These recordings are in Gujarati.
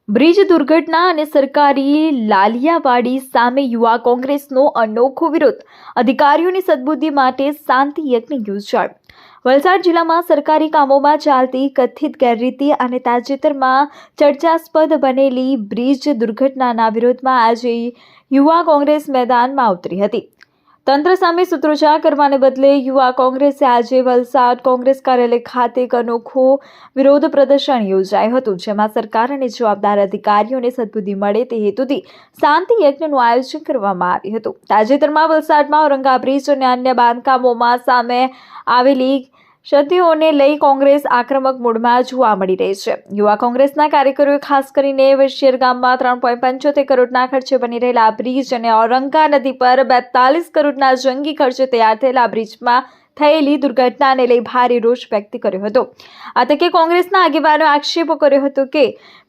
બ્રિજ દુર્ઘટના અને સરકારી લાલિયાવાડી સામે યુવા કોંગ્રેસનો અનોખો વિરોધ. અધિકારીઓની સદબુદ્ધિ માટે શાંતિ યજ્ઞ યોજાયો. વલસાડ જિલ્લામાં સરકારી કામોમાં ચાલતી કથિત ગેરરીતિ અને તાજેતરમાં ચર્ચાસ્પદ બનેલી બ્રિજ દુર્ઘટનાના વિરોધમાં આજે યુવા કોંગ્રેસ મેદાનમાં ઉતરી હતી. તંત્ર સામે સૂત્રોચ્ચાર કરવાને બદલે યુવા કોંગ્રેસે આજે વલસાડ કોંગ્રેસ કાર્યાલય ખાતે એક અનોખો વિરોધ પ્રદર્શન યોજાયું હતું, જેમાં સરકાર અને જવાબદાર અધિકારીઓને સદબુદ્ધિ મળે તે હેતુથી શાંતિ યજ્ઞનું આયોજન કરવામાં આવ્યું હતું. તાજેતરમાં વલસાડમાં ઔરંગા બ્રિજ અને અન્ય બાંધકામોમાં સામે આવેલી ક્ષતિઓને લઈ કોંગ્રેસ આક્રમક મૂડમાં જોવા મળી રહી છે. યુવા કોંગ્રેસના કાર્યકરોએ ખાસ કરીને વશિયર ગામમાં 3.75 કરોડના ખર્ચે બની રહેલા બ્રિજ અને ઔરંગા નદી પર 42 કરોડના જંગી ખર્ચે તૈયાર થયેલા બ્રિજમાં થયેલી દુર્ઘટનાને લઈ ભારે રોષ વ્યક્ત કર્યો હતો. આ તકે કોંગ્રેસના આગેવાનોએ આક્ષેપ કર્યો હતો કે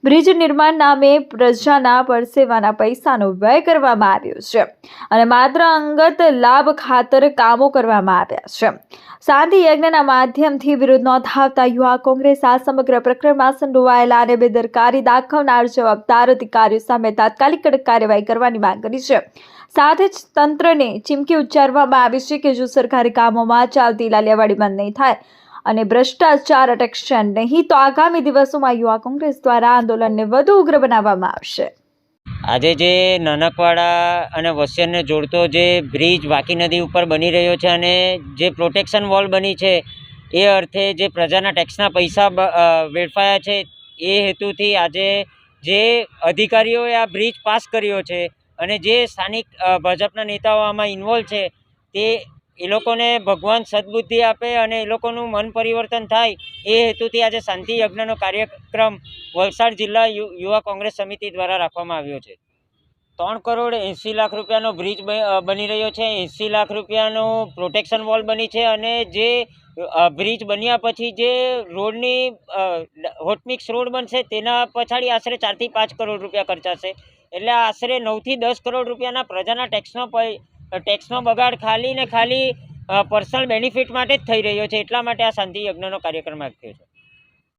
બ્રિજ નિર્માણ નામે પ્રજાના પરસેવાના પૈસાનો વ્યય કરવામાં આવ્યો છે અને માત્ર અંગત લાભ ખાતર કામો કરવામાં આવ્યા છે. શાંતિ યજ્ઞના માધ્યમથી વિરોધ નોંધાવતા યુવા કોંગ્રેસ આ સમગ્ર પ્રકરણમાં સંડોવાયેલા અને બેદરકારી દાખવનાર જવાબદાર અધિકારીઓ સામે તાત્કાલિક કડક કાર્યવાહી કરવાની માંગ કરી છે. સાથે જ તંત્રને ચીમકી ઉચ્ચારવામાં આવી છે કે જો સરકારી કામોમાં ચાલતી લાલિયાવાડી બંધ નહીં થાય અને ભ્રષ્ટાચાર અટકશે નહીં તો આગામી દિવસોમાં યુવા કોંગ્રેસ દ્વારા આંદોલનને વધુ ઉગ્ર બનાવવામાં આવશે. આજે જે નાનકવાડા અને વસિયરને જોડતો જે બ્રિજ વાકી નદી ઉપર બની રહ્યો છે અને જે પ્રોટેક્શન વોલ બની છે એ અર્થે જે પ્રજાના ટેક્સના પૈસા વેડફાયા છે એ હેતુથી આજે જે અધિકારીઓએ આ બ્રિજ પાસ કર્યો છે અને જે સ્થાનિક ભાજપના નેતાઓ આમાં ઇન્વોલ્વ છે તે એ લોકોને ભગવાન સદબુદ્ધિ આપે અને એ લોકોનું મન પરિવર્તન થાય એ હેતુથી આજે શાંતિ યજ્ઞનો કાર્યક્રમ વલસાડ જિલ્લા યુવા કોંગ્રેસ સમિતિ દ્વારા રાખવામાં આવ્યો છે. 3 કરોડ 80 લાખ રૂપિયાનો બ્રિજ બની રહ્યો છે, 80 લાખ રૂપિયાનો પ્રોટેક્શન વોલ બની છે અને જે બ્રિજ બન્યા પછી જે રોડની હોટમિક્સ રોડ બનશે તેના પછાડી આશરે 4 થી 5 કરોડ રૂપિયા ખર્ચાશે. એટલે આશરે 9 થી 10 કરોડ રૂપિયાના પ્રજાના ટેક્સનો બગાડ ખાલી ને ખાલી પર્સનલ બેનિફિટ માટે જ થઈ રહ્યો છે. એટલા માટે આ શાંતિ યજ્ઞનો કાર્યક્રમ રાખ્યો છે.